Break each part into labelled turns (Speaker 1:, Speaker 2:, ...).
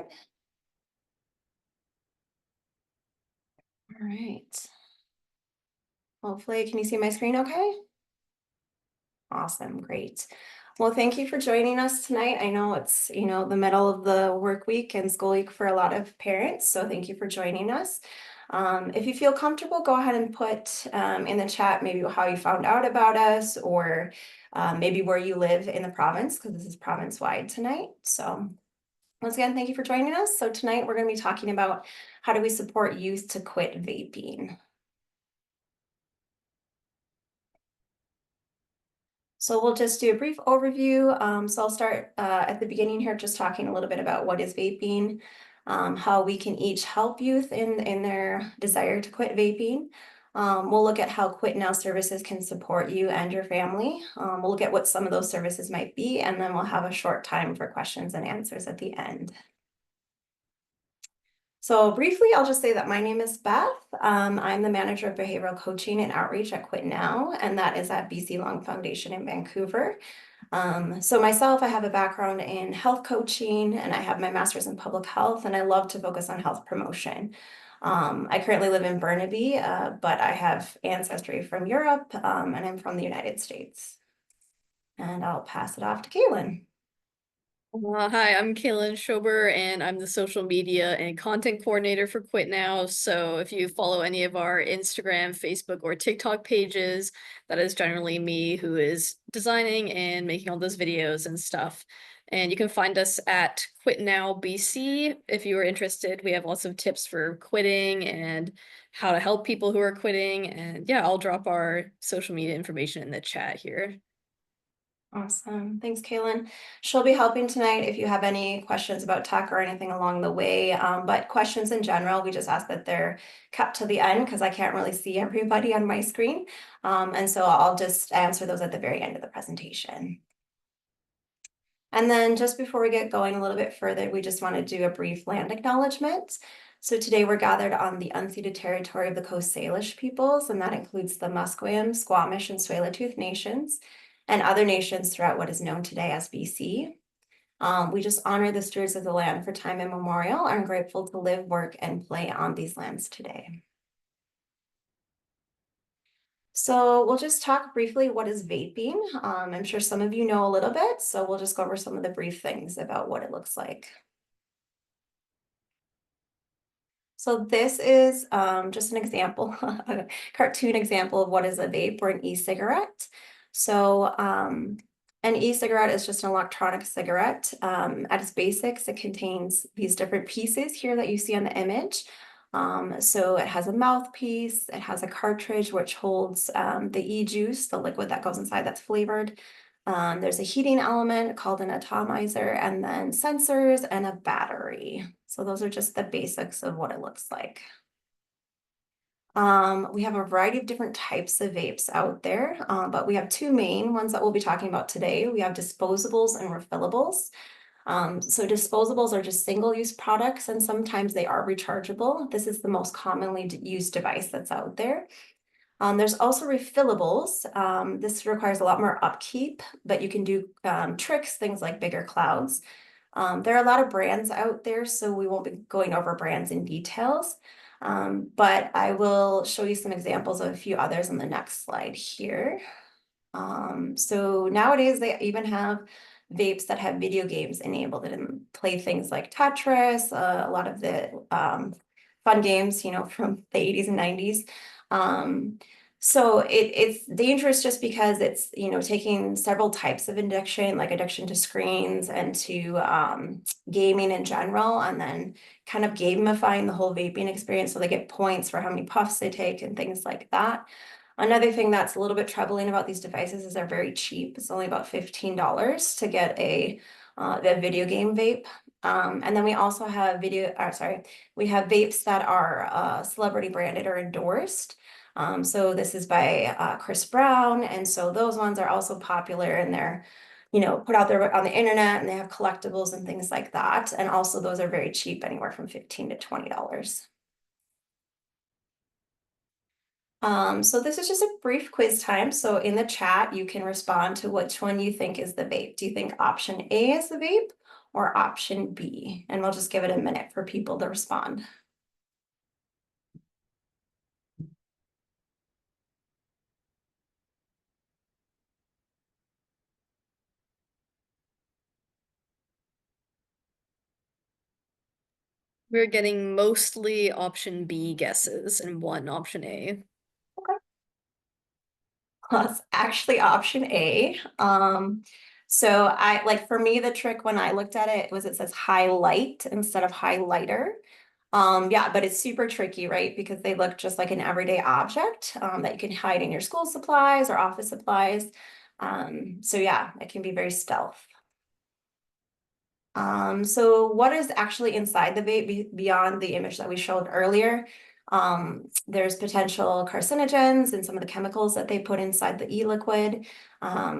Speaker 1: forward. All right. Hopefully, can you see my screen okay? Awesome, great. Well, thank you for joining us tonight. I know it's, the middle of the work week and school week for a lot of parents, so thank you for joining us. If you feel comfortable, go ahead and put in the chat maybe how you found out about us or maybe where you live in the province, because this is province-wide tonight. So once again, thank you for joining us. So tonight we're going to be talking about how do we support youth to quit vaping. So we'll just do a brief overview. So I'll start at the beginning here, just talking a little bit about what is vaping, how we can each help youth in their desire to quit vaping. We'll look at how QuitNow services can support you and your family. We'll look at what some of those services might be, and then we'll have a short time for questions and answers at the end. So briefly, I'll just say that my name is Beth. I'm the manager of behavioral coaching and outreach at QuitNow, and that is at BC Lung Foundation in Vancouver. So myself, I have a background in health coaching and I have my master's in public health, and I love to focus on health promotion. I currently live in Burnaby, but I have ancestry from Europe, and I'm from the United States. And I'll pass it off to Kaylin.
Speaker 2: Hi, I'm Kaylin Schober, and I'm the social media and content coordinator for QuitNow. So if you follow any of our Instagram, Facebook, or TikTok pages, that is generally me who is designing and making all those videos and stuff. And you can find us at QuitNow BC if you are interested. We have lots of tips for quitting and how to help people who are quitting. And yeah, I'll drop our social media information in the chat here.
Speaker 1: Awesome. Thanks, Kaylin. She'll be helping tonight if you have any questions about tech or anything along the way. But questions in general, we just ask that they're kept to the end because I can't really see everybody on my screen. And so I'll just answer those at the very end of the presentation. And then just before we get going a little bit further, we just want to do a brief land acknowledgement. So today we're gathered on the unceded territory of the Coast Salish peoples, and that includes the Musqueam, Squamish, and Tsleil-Waututh nations, and other nations throughout what is known today as BC. We just honor the stewards of the land for time immemorial and are grateful to live, work, and play on these lands today. So we'll just talk briefly, what is vaping? I'm sure some of you know a little bit, so we'll just go over some of the brief things about what it looks like. So this is just an example, a cartoon example of what is a vape or an e-cigarette. So an e-cigarette is just an electronic cigarette. At its basics, it contains these different pieces here that you see on the image. So it has a mouthpiece, it has a cartridge which holds the e-juice, the liquid that goes inside that's flavored. There's a heating element called an atomizer, and then sensors and a battery. So those are just the basics of what it looks like. We have a variety of different types of vapes out there, but we have two main ones that we'll be talking about today. We have disposables and refillables. So disposables are just single-use products, and sometimes they are rechargeable. This is the most commonly used device that's out there. There's also refillables. This requires a lot more upkeep, but you can do tricks, things like bigger clouds. There are a lot of brands out there, so we won't be going over brands in details, but I will show you some examples of a few others on the next slide here. So nowadays they even have vapes that have video games enabled and play things like Tetris, a lot of the fun games, from the 80s and 90s. So it's dangerous just because it's, taking several types of addiction, like addiction to screens and to gaming in general, and then kind of gamifying the whole vaping experience so they get points for how many puffs they take and things like that. Another thing that's a little bit troubling about these devices is they're very cheap. It's only about $15 to get the video game vape. And then we also have we have vapes that are celebrity branded or endorsed. So this is by Chris Brown. And so those ones are also popular, and they're, put out there on the internet, and they have collectibles and things like that. And also those are very cheap, anywhere from $15 to $20. So this is just a brief quiz time. So in the chat, you can respond to which one you think is the vape. Do you think option A is the vape, or option B? And we'll just give it a minute for people to respond.
Speaker 2: We're getting mostly option B guesses and one option A.
Speaker 1: That's actually option A. So I like for me, the trick when I looked at it was it says highlight instead of highlighter. Yeah, but it's super tricky, right? Because they look just like an everyday object that you can hide in your school supplies or office supplies. So yeah, it can be very stealth. So what is actually inside the vape beyond the image that we showed earlier? There's potential carcinogens and some of the chemicals that they put inside the e-liquid.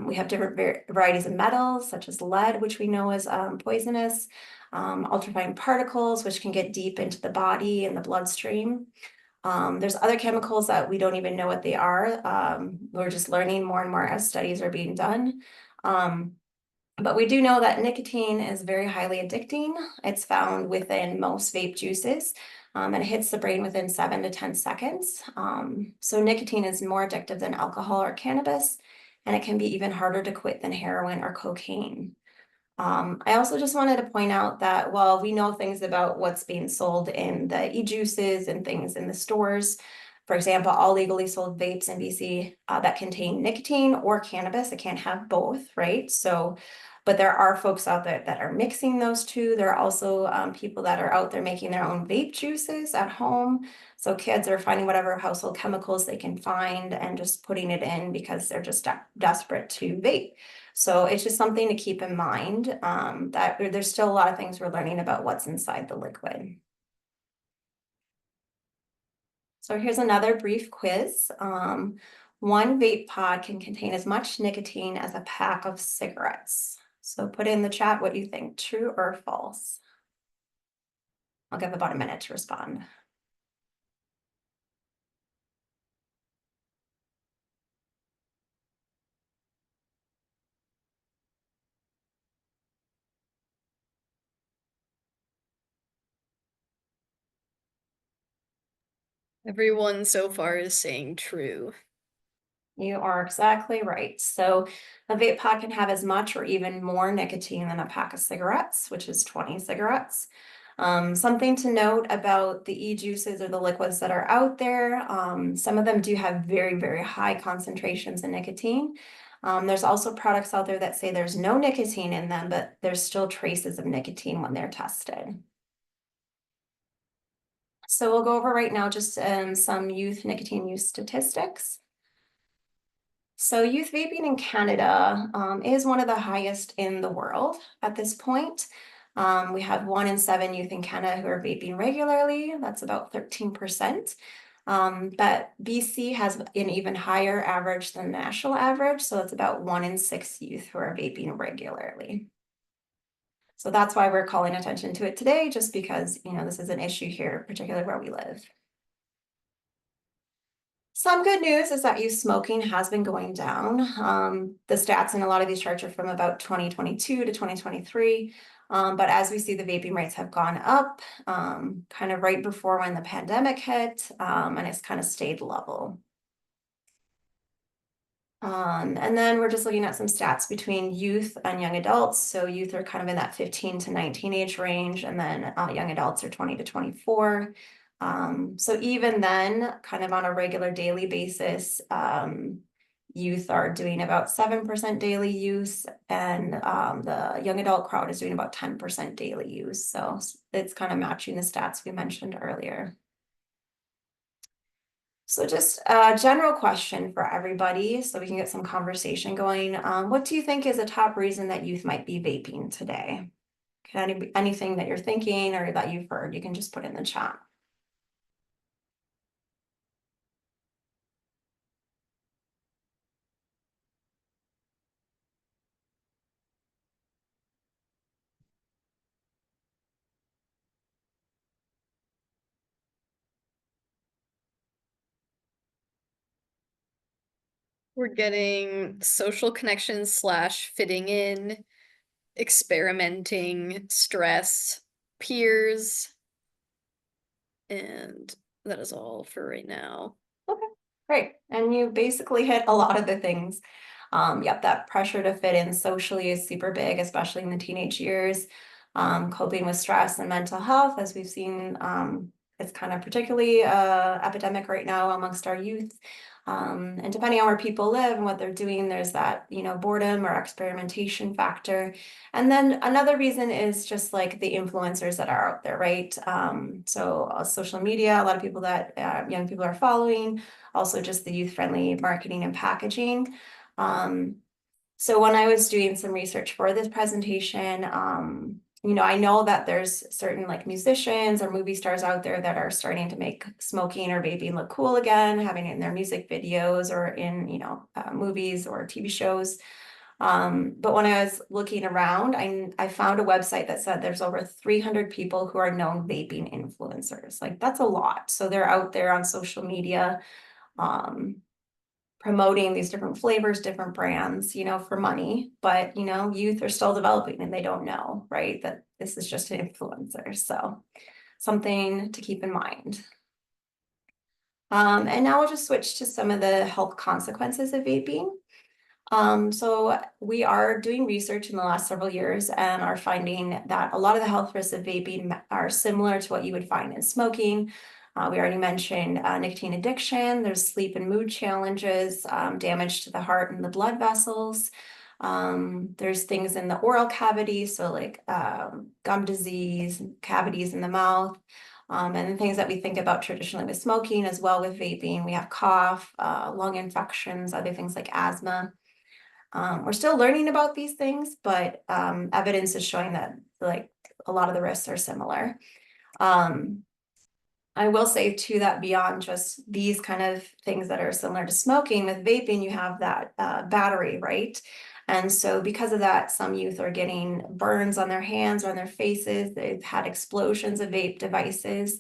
Speaker 1: We have different varieties of metals, such as lead, which we know is poisonous, ultrafine particles, which can get deep into the body and the bloodstream. There's other chemicals that we don't even know what they are. We're just learning more and more as studies are being done. But we do know that nicotine is very highly addicting. It's found within most vape juices, and it hits the brain within 7 to 10 seconds. So nicotine is more addictive than alcohol or cannabis, and it can be even harder to quit than heroin or cocaine. I also just wanted to point out that while we know things about what's being sold in the e-juices and things in the stores, for example, all legally sold vapes in BC that contain nicotine or cannabis, it can't have both, right? So, but there are folks out there that are mixing those two. There are also people that are out there making their own vape juices at home. So kids are finding whatever household chemicals they can find and just putting it in because they're just desperate to vape. So it's just something to keep in mind that there's still a lot of things we're learning about what's inside the liquid. So here's another brief quiz. One vape pod can contain as much nicotine as a pack of cigarettes. So put in the chat what you think, true or false. I'll give about a minute to respond.
Speaker 2: Everyone so far is saying true.
Speaker 1: You are exactly right. So a vape pod can have as much or even more nicotine than a pack of cigarettes, which is 20 cigarettes. Something to note about the e-juices or the liquids that are out there, some of them do have very, very high concentrations in nicotine. There's also products out there that say there's no nicotine in them, but there's still traces of nicotine when they're tested. So we'll go over right now just some youth nicotine use statistics. So youth vaping in Canada is one of the highest in the world at this point. We have 1 in 7 youth in Canada who are vaping regularly. That's about 13%. But BC has an even higher average than the national average. So it's about 1 in 6 youth who are vaping regularly. So that's why we're calling attention to it today, just because, this is an issue here, particularly where we live. Some good news is that youth smoking has been going down. The stats in a lot of these charts are from about 2022 to 2023. But as we see, the vaping rates have gone up kind of right before when the pandemic hit, and it's kind of stayed level. And then we're just looking at some stats between youth and young adults. So youth are kind of in that 15 to 19 age range, and then young adults are 20 to 24. So even then, kind of on a regular daily basis, youth are doing about 7% daily use, and the young adult crowd is doing about 10% daily use. So it's kind of matching the stats we mentioned earlier. So just a general question for everybody so we can get some conversation going. What do you think is a top reason that youth might be vaping today? Anything that you're thinking or that you've heard, you can just put in the chat.
Speaker 2: We're getting social connections / fitting in, experimenting, stress, peers, and that is all for right now.
Speaker 1: Okay, great. And you basically hit a lot of the things. Yep, that pressure to fit in socially is super big, especially in the teenage years. Coping with stress and mental health, as we've seen, it's kind of particularly epidemic right now amongst our youth. And depending on where people live and what they're doing, there's that, boredom or experimentation factor. And then another reason is just like the influencers that are out there, right? So social media, a lot of people that young people are following, also just the youth-friendly marketing and packaging. Um, so when I was doing some research for this presentation, I know that there's certain like musicians or movie stars out there that are starting to make smoking or vaping look cool again, having it in their music videos or in, movies or TV shows. But when I was looking around, I found a website that said there's over 300 people who are known vaping influencers. Like that's a lot. So they're out there on social media, um, promoting these different flavors, different brands, for money. But, youth are still developing and they don't know, right? That this is just an influencer. So something to keep in mind. And now we'll just switch to some of the health consequences of vaping. So we are doing research in the last several years and are finding that a lot of the health risks of vaping are similar to what you would find in smoking. We already mentioned nicotine addiction, there's sleep and mood challenges, damage to the heart and the blood vessels. There's things in the oral cavity, so like gum disease, cavities in the mouth. And the things that we think about traditionally with smoking as well with vaping, we have cough, lung infections, other things like asthma. We're still learning about these things, but evidence is showing that like a lot of the risks are similar. I will say too that beyond just these kind of things that are similar to smoking, with vaping, you have that battery, right? And so because of that, some youth are getting burns on their hands or on their faces. They've had explosions of vape devices.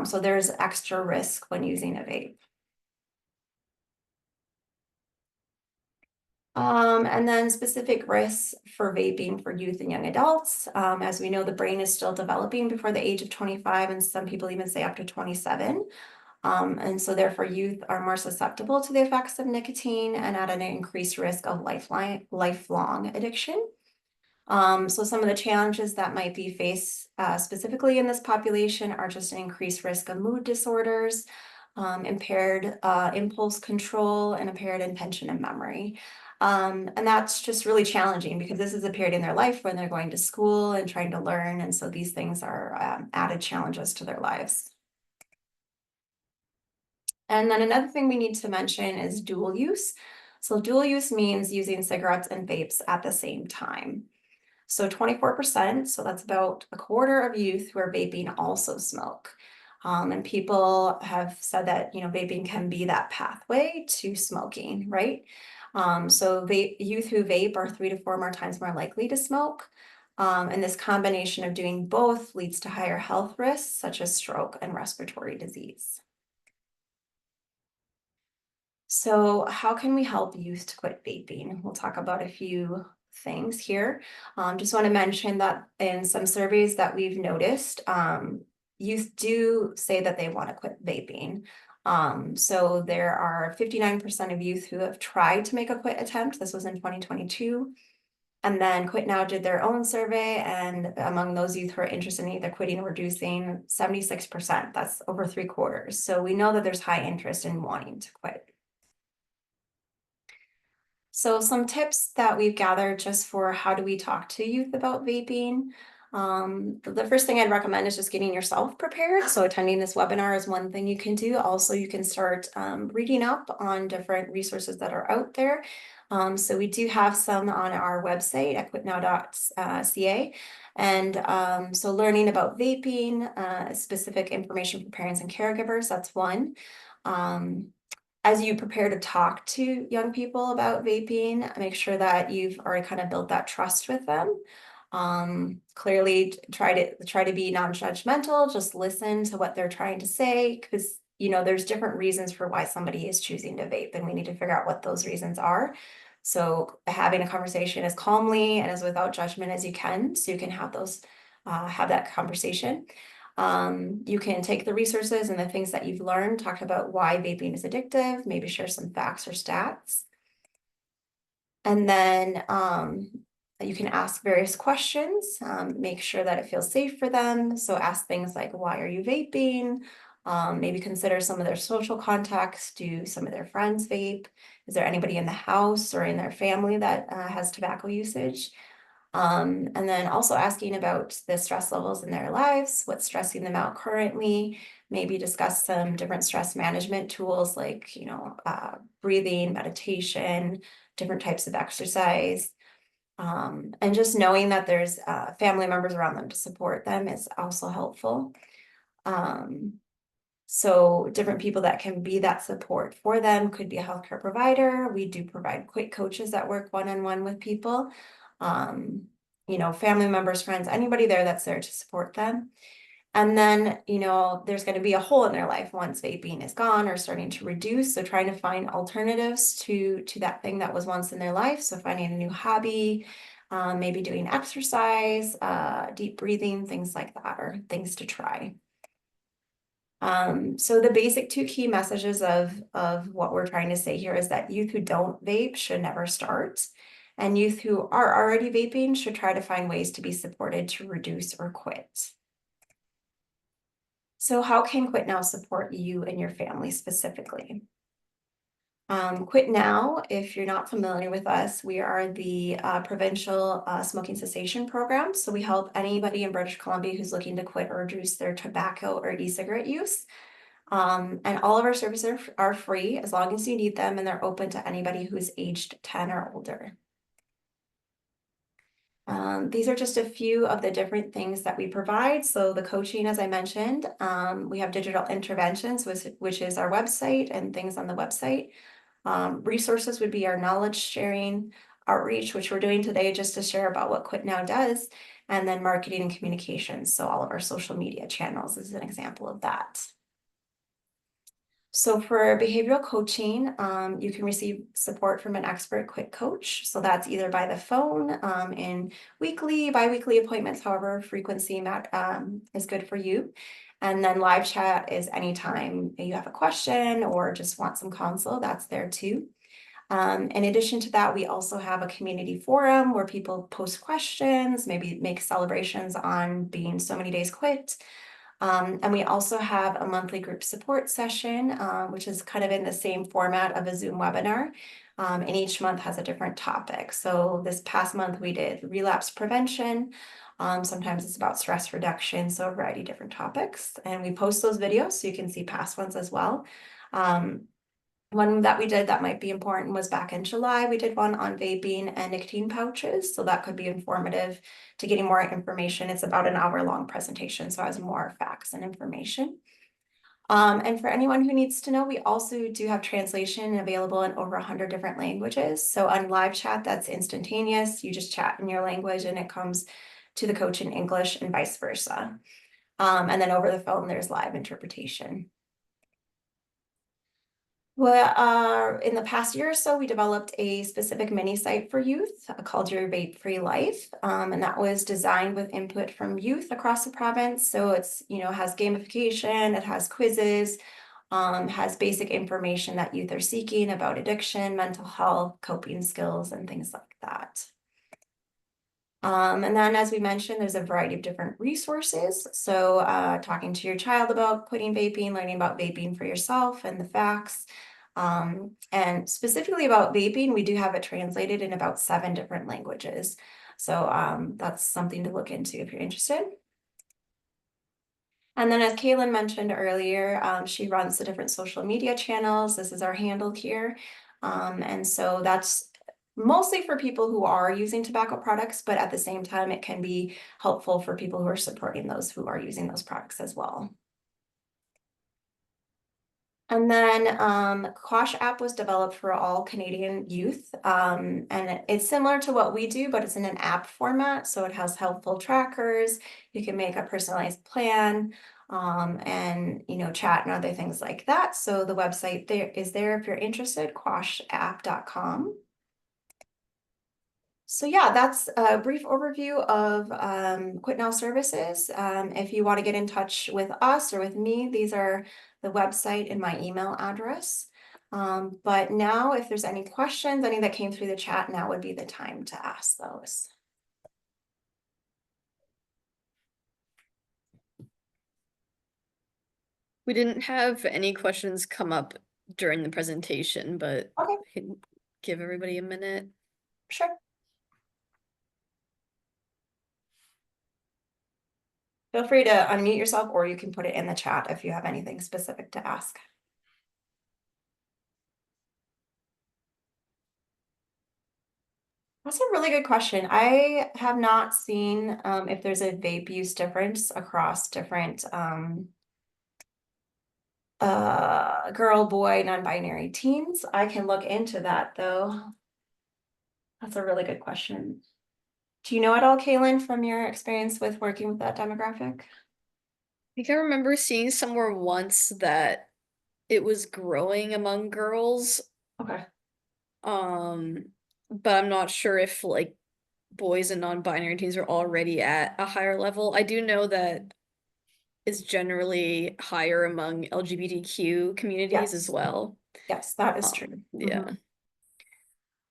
Speaker 1: So there's extra risk when using a vape. And then specific risks for vaping for youth and young adults. As we know, the brain is still developing before the age of 25, and some people even say up to 27. And so therefore youth are more susceptible to the effects of nicotine and at an increased risk of lifelong addiction. So some of the challenges that might be faced specifically in this population are just an increased risk of mood disorders, impaired impulse control, and impaired attention and memory. And that's just really challenging because this is a period in their life when they're going to school and trying to learn. And so these things are added challenges to their lives. And then another thing we need to mention is dual use. So dual use means using cigarettes and vapes at the same time. So 24%, so that's about a quarter of youth who are vaping also smoke. And people have said that, vaping can be that pathway to smoking, right? So youth who vape are 3 to 4 more times more likely to smoke. And this combination of doing both leads to higher health risks, such as stroke and respiratory disease. So how can we help youth to quit vaping? We'll talk about a few things here. Just want to mention that in some surveys that we've noticed, youth do say that they want to quit vaping. So there are 59% of youth who have tried to make a quit attempt. This was in 2022. And then QuitNow did their own survey, and among those youth who are interested in either quitting or reducing, 76%, that's over 3/4. So we know that there's high interest in wanting to quit. So some tips that we've gathered just for how do we talk to youth about vaping. The first thing I'd recommend is just getting yourself prepared. So attending this webinar is one thing you can do. Also, you can start reading up on different resources that are out there. So we do have some on our website at quitnow.ca. And so learning about vaping, specific information for parents and caregivers, that's one. As you prepare to talk to young people about vaping, make sure that you've already kind of built that trust with them. Clearly try to be non-judgmental, just listen to what they're trying to say, because there's different reasons for why somebody is choosing to vape, and we need to figure out what those reasons are. So having a conversation as calmly and as without judgment as you can, so you can have have that conversation. You can take the resources and the things that you've learned, talk about why vaping is addictive, maybe share some facts or stats. And then you can ask various questions, make sure that it feels safe for them. So ask things like, why are you vaping? Maybe consider some of their social contacts. Do some of their friends vape? Is there anybody in the house or in their family that has tobacco usage? And then also asking about the stress levels in their lives, what's stressing them out currently, maybe discuss some different stress management tools like, breathing, meditation, different types of exercise. And just knowing that there's family members around them to support them is also helpful. Um, so different people that can be that support for them could be a healthcare provider. We do provide quick coaches that work one-on-one with people. Um, family members, friends, anybody there that's there to support them. And then, there's going to be a hole in their life once vaping is gone or starting to reduce. So trying to find alternatives to that thing that was once in their life. So finding a new hobby, maybe doing exercise, deep breathing, things like that, or things to try. So the basic two key messages of what we're trying to say here is that youth who don't vape should never start, and youth who are already vaping should try to find ways to be supported to reduce or quit. So how can QuitNow support you and your family specifically? QuitNow, if you're not familiar with us, we are the provincial smoking cessation program. So we help anybody in British Columbia who's looking to quit or reduce their tobacco or e-cigarette use. And all of our services are free as long as you need them, and they're open to anybody who's aged 10 or older. These are just a few of the different things that we provide. So the coaching, as I mentioned, we have digital interventions, which is our website and things on the website. Resources would be our knowledge sharing, outreach, which we're doing today just to share about what QuitNow does, and then marketing and communications. So all of our social media channels is an example of that. So for behavioral coaching, you can receive support from an expert quit coach. So that's either by the phone, in weekly, biweekly appointments, however frequency is good for you. And then live chat is anytime you have a question or just want some counsel, that's there too. In addition to that, we also have a community forum where people post questions, maybe make celebrations on being so many days quit. And we also have a monthly group support session, which is kind of in the same format of a Zoom webinar. And each month has a different topic. So this past month we did relapse prevention. Sometimes it's about stress reduction, so a variety of different topics. And we post those videos so you can see past ones as well. One that we did that might be important was back in July. We did one on vaping and nicotine pouches. So that could be informative to getting more information. It's about an hour-long presentation, so it has more facts and information. And for anyone who needs to know, we also do have translation available in over 100 different languages. So on live chat, that's instantaneous. You just chat in your language and it comes to the coach in English and vice versa. And then over the phone, there's live interpretation. Well, in the past year or so, we developed a specific mini site for youth called Your Vape Free Life. And that was designed with input from youth across the province. So it's, has gamification, it has quizzes, has basic information that youth are seeking about addiction, mental health, coping skills, and things like that. And then, as we mentioned, there's a variety of different resources. So talking to your child about quitting vaping, learning about vaping for yourself and the facts. And specifically about vaping, we do have it translated in about 7 different languages. So that's something to look into if you're interested. And then as Kaylin mentioned earlier, she runs the different social media channels. This is our handle here. And so that's mostly for people who are using tobacco products, but at the same time, it can be helpful for people who are supporting those who are using those products as well. And then Quash app was developed for all Canadian youth. And it's similar to what we do, but it's in an app format. So it has helpful trackers. You can make a personalized plan and, chat and other things like that. So the website there is there if you're interested, quashapp.com. So yeah, that's a brief overview of QuitNow services. If you want to get in touch with us or with me, these are the website and my email address. But now if there's any questions, any that came through the chat, now would be the time to ask those.
Speaker 2: We didn't have any questions come up during the presentation, but
Speaker 1: Okay,
Speaker 2: I can give everybody a minute.
Speaker 1: sure. Feel free to unmute yourself, or you can put it in the chat if you have anything specific to ask. That's a really good question. I have not seen if there's a vape use difference across different girl, boy, non-binary teens. I can look into that though. That's a really good question. Do you know at all, Kaylin, from your experience with working with that demographic?
Speaker 2: I think I remember seeing somewhere once that it was growing among girls.
Speaker 1: Okay.
Speaker 2: Um, but I'm not sure if like boys and non-binary teens are already at a higher level. I do know that it's generally higher among LGBTQ communities as
Speaker 1: Yes.
Speaker 2: well.
Speaker 1: Yes, that is true.
Speaker 2: Yeah.
Speaker 1: Mhm.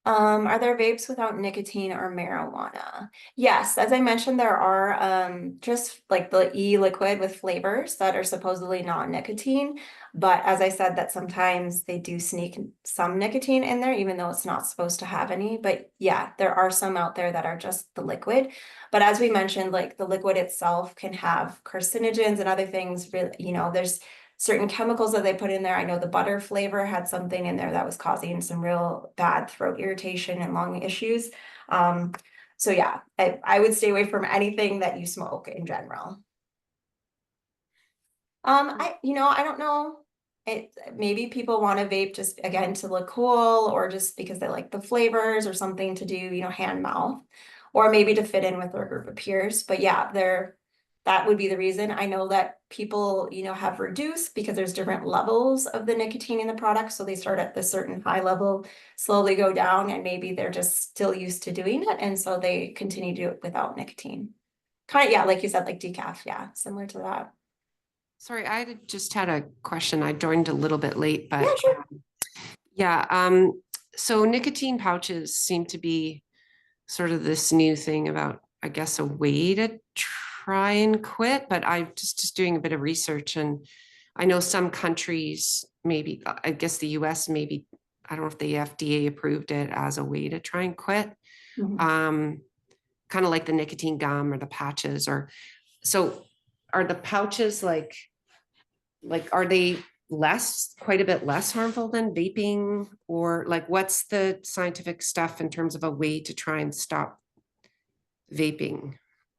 Speaker 1: Are there vapes without nicotine or marijuana? Yes, as I mentioned, there are just like the e-liquid with flavors that are supposedly non-nicotine. But as I said, that sometimes they do sneak some nicotine in there, even though it's not supposed to have any. But yeah, there are some out there that are just the liquid. But as we mentioned, like the liquid itself can have carcinogens and other things. Really, there's certain chemicals that they put in there. I know the butter flavor had something in there that was causing some real bad throat irritation and lung issues. So yeah, I would stay away from anything that you smoke in general. I don't know. Maybe people want to vape just again to look cool or just because they like the flavors or something to do, hand mouth, or maybe to fit in with their group of peers. But yeah, that would be the reason. I know that people, have reduced because there's different levels of the nicotine in the product. So they start at the certain high level, slowly go down, and maybe they're just still used to doing it. And so they continue to do it without nicotine. Kind of, yeah, like you said, like decaf, yeah, similar to that.
Speaker 3: Sorry, just had a question. I joined a little bit late,
Speaker 1: Yeah,
Speaker 3: but
Speaker 1: sure.
Speaker 3: yeah. So nicotine pouches seem to be sort of this new thing about, I guess, a way to try and quit. But I'm just doing a bit of research, and I know some countries, maybe, I guess the US, maybe, I don't know if the FDA approved it as a way to try and quit.
Speaker 1: Mhm.
Speaker 3: Um, Kind of like the nicotine gum or the patches, or so are the pouches like are they quite a bit less harmful than vaping, or like what's the scientific stuff in terms of a way to try and stop vaping?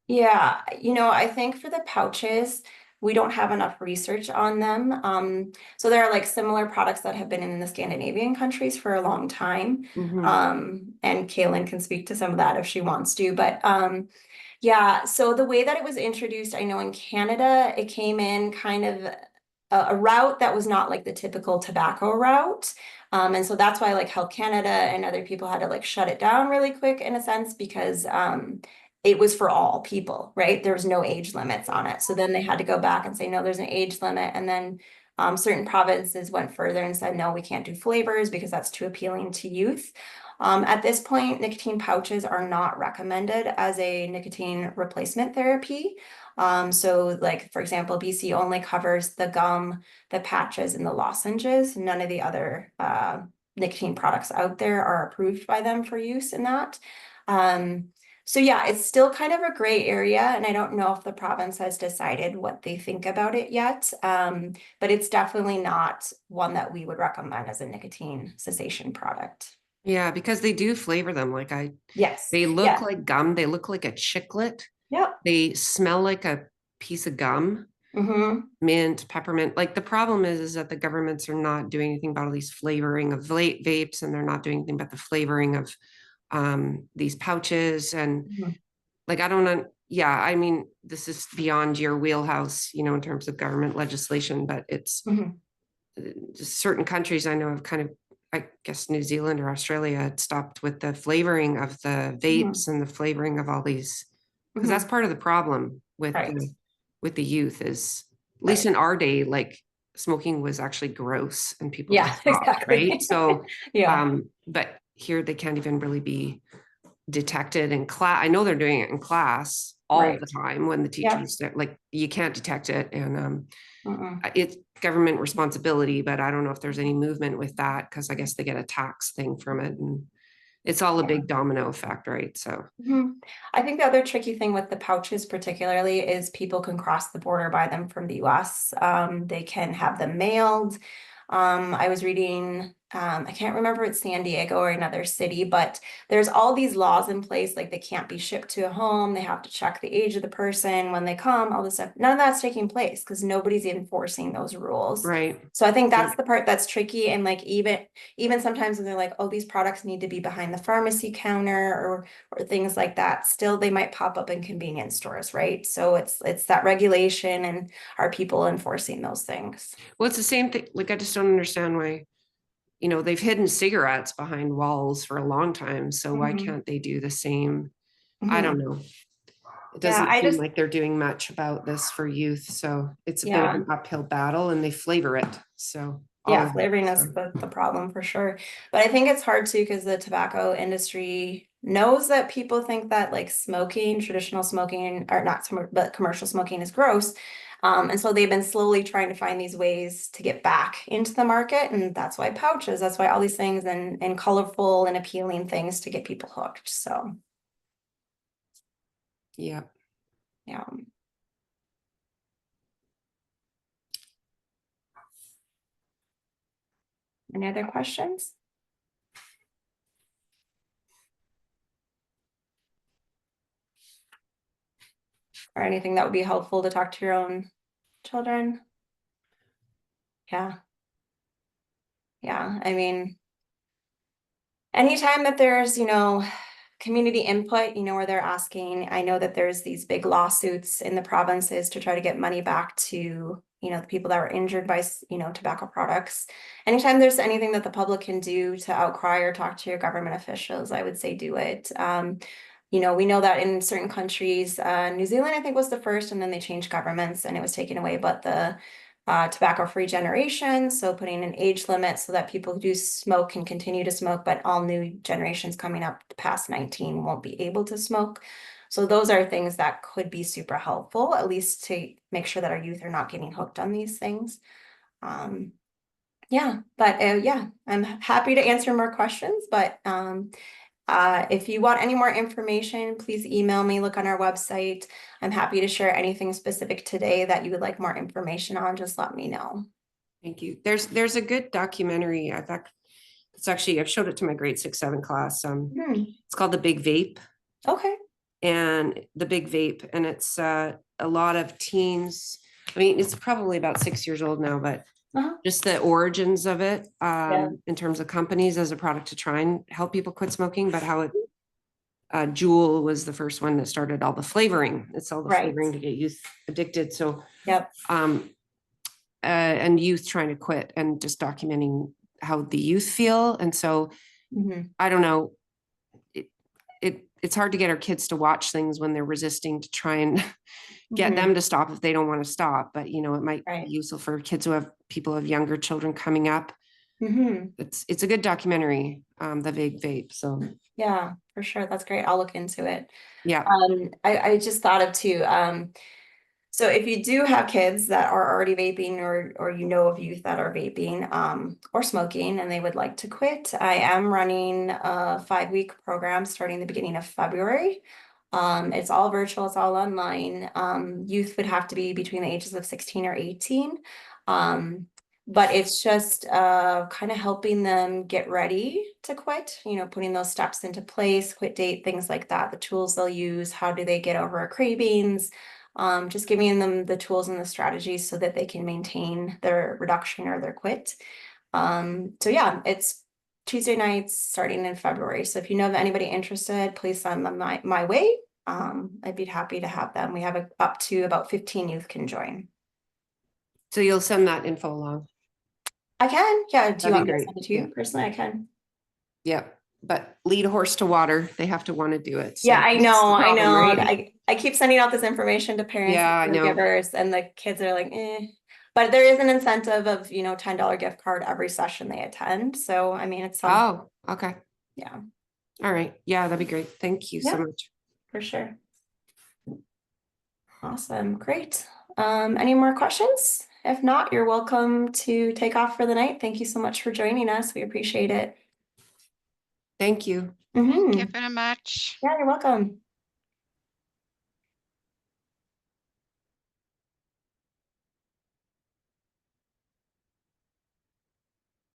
Speaker 1: Yeah, I think for the pouches, we don't have enough research on them. So there are like similar products that have been in the Scandinavian countries for a long time.
Speaker 3: Mhm.
Speaker 1: And Kaylin can speak to some of that if she wants to, but yeah, so the way that it was introduced, I know in Canada, it came in kind of a route that was not like the typical tobacco route. And so that's why like Health Canada and other people had to like shut it down really quick in a sense because it was for all people, right? There was no age limits on it. So then they had to go back and say, no, there's an age limit. And then certain provinces went further and said, no, we can't do flavors because that's too appealing to youth. At this point, nicotine pouches are not recommended as a nicotine replacement therapy. So like, for example, BC only covers the gum, the patches, and the lozenges. None of the other nicotine products out there are approved by them for use in that. So yeah, it's still kind of a gray area, and I don't know if the province has decided what they think about it yet. But it's definitely not one that we would recommend as a nicotine cessation product.
Speaker 3: Yeah, because they do flavor them.
Speaker 1: Yes.
Speaker 3: They look
Speaker 1: Yeah.
Speaker 3: like gum, they look like a chiclet,
Speaker 1: Yep.
Speaker 3: they smell like a piece of gum,
Speaker 1: Mm-hmm.
Speaker 3: mint, peppermint. Like the problem is that the governments are not doing anything about all these flavoring of vapes, and they're not doing anything about the flavoring of these pouches. And
Speaker 1: Mm-hmm.
Speaker 3: like, I don't know. Yeah, I mean, this is beyond your wheelhouse, in terms of government legislation, but it's
Speaker 1: Mm-hmm.
Speaker 3: just certain countries I know have kind of I guess New Zealand or Australia had stopped with the flavoring of the vapes and the flavoring of all these, because that's part of the problem with
Speaker 1: Right.
Speaker 3: the youth is, at
Speaker 1: Right.
Speaker 3: least in our day, like smoking was actually gross and people
Speaker 1: Yeah,
Speaker 3: just stopped,
Speaker 1: exactly.
Speaker 3: right? So,
Speaker 1: Yeah,
Speaker 3: but here they can't even really be detected in class. I know they're doing it in class all
Speaker 1: right.
Speaker 3: the time when the
Speaker 1: Yep.
Speaker 3: teachers, like you can't detect it. And
Speaker 1: Mm-mm.
Speaker 3: it's government responsibility, but I don't know if there's any movement with that because I guess they get a tax thing from it and it's all a
Speaker 1: Yeah.
Speaker 3: big domino effect, right? So
Speaker 1: I think the other tricky thing with the pouches particularly is people can cross the border, buy them from the US. They can have them mailed. I was reading, I can't remember if it's San Diego or another city, but there's all these laws in place, like they can't be shipped to a home. They have to check the age of the person when they come, all this stuff. None of that's taking place because nobody's enforcing those rules.
Speaker 3: right.
Speaker 1: So I think
Speaker 3: Yeah.
Speaker 1: that's the part that's tricky. And like even sometimes when they're like, oh, these products need to be behind the pharmacy counter or things like that, still they might pop up in convenience stores, right? So it's that regulation, and are people enforcing those things?
Speaker 3: Well, it's the same thing. Like, I just don't understand why, they've hidden cigarettes behind walls for a long time. So why
Speaker 1: Mhm.
Speaker 3: can't they do the same? I don't
Speaker 1: Mhm.
Speaker 3: know. It
Speaker 1: Yeah,
Speaker 3: doesn't
Speaker 1: I
Speaker 3: seem
Speaker 1: just,
Speaker 3: like they're doing much about this for youth. So it's a bit of
Speaker 1: yeah.
Speaker 3: an uphill battle and they flavor it. So all
Speaker 1: Yeah,
Speaker 3: of it.
Speaker 1: flavoring is
Speaker 3: So,
Speaker 1: the problem for sure. But I think it's hard too because the tobacco industry knows that people think that like smoking, traditional smoking, or not but commercial smoking is gross. And so they've been slowly trying to find these ways to get back into the market. And that's why pouches, that's why all these things and colorful and appealing things to get people hooked. So,
Speaker 3: yeah.
Speaker 1: yeah. Any other questions? Or anything that would be helpful to talk to your own children? Yeah. Yeah. I mean, anytime that there's, community input, where they're asking, I know that there's these big lawsuits in the provinces to try to get money back to, the people that were injured by, tobacco products. Anytime there's anything that the public can do to outcry or talk to your government officials, I would say do it. We know that in certain countries, New Zealand, I think was the first, and then they changed governments and it was taken away, but the tobacco-free generation, so putting an age limit so that people who do smoke can continue to smoke, but all new generations coming up past 19 won't be able to smoke. So those are things that could be super helpful, at least to make sure that our youth are not getting hooked on these things. Yeah, but yeah, I'm happy to answer more questions, but if you want any more information, please email me, look on our website. I'm happy to share anything specific today that you would like more information on, just let me know.
Speaker 3: Thank you. There's a good documentary. I thought it's actually, I've showed it to my grade 6, 7 class. It's called The Big Vape.
Speaker 1: Okay.
Speaker 3: And The Big Vape. And it's a lot of teens. I mean, it's probably about 6 years old now, but
Speaker 1: Uh-huh.
Speaker 3: just the origins of it
Speaker 1: Yeah.
Speaker 3: in terms of companies as a product to try and help people quit smoking, but how it Juul was the first one that started all the flavoring. It's all the
Speaker 1: Right.
Speaker 3: flavoring to get youth addicted. So
Speaker 1: Yep.
Speaker 3: And youth trying to quit and just documenting how the youth feel. And so
Speaker 1: Mhm.
Speaker 3: I don't know, it's hard to get our kids to watch things when they're resisting to try and get
Speaker 1: Mhm.
Speaker 3: them to stop if they don't want to stop. But it might
Speaker 1: Right.
Speaker 3: be useful for kids who have people who have younger children coming up.
Speaker 1: Mhm.
Speaker 3: It's a good documentary, The Big Vape. So
Speaker 1: Yeah, for sure. That's great. I'll look into it.
Speaker 3: yeah.
Speaker 1: I just thought of too, so if you do have kids that are already vaping or of youth that are vaping or smoking and they would like to quit, I am running a 5-week program starting the beginning of February. It's all virtual, it's all online. Youth would have to be between the ages of 16 or 18. But it's just kind of helping them get ready to quit, putting those steps into place, quit date, things like that, the tools they'll use, how do they get over cravings, just giving them the tools and the strategies so that they can maintain their reduction or their quit. So yeah, it's Tuesday nights starting in February. So if you know of anybody interested, please send them my way. I'd be happy to have them. We have up to about 15 youth can join.
Speaker 3: So you'll send that info along.
Speaker 1: I can, yeah, do you
Speaker 3: That'd be
Speaker 1: want me to
Speaker 3: great,
Speaker 1: send it to you
Speaker 3: yeah.
Speaker 1: personally? I can.
Speaker 3: Yeah, but lead a horse to water. They have to want to do it.
Speaker 1: Yeah,
Speaker 3: So
Speaker 1: I
Speaker 3: that's
Speaker 1: know,
Speaker 3: the
Speaker 1: I
Speaker 3: problem,
Speaker 1: know.
Speaker 3: right?
Speaker 1: I keep sending out this information to parents
Speaker 3: Yeah, I
Speaker 1: and
Speaker 3: know.
Speaker 1: caregivers, and the kids are like, eh. But there is an incentive of, $10 gift card every session they attend. So, I mean, it's some,
Speaker 3: Oh, okay.
Speaker 1: yeah,
Speaker 3: All right. Yeah, that'd be great. Thank you so
Speaker 1: Yeah.
Speaker 3: much.
Speaker 1: for sure. Awesome, great. Any more questions? If not, you're welcome to take off for the night. Thank you so much for joining us. We appreciate it.
Speaker 3: Thank you.
Speaker 4: Thank you
Speaker 1: Mhm.
Speaker 4: very much.
Speaker 1: Yeah, you're welcome.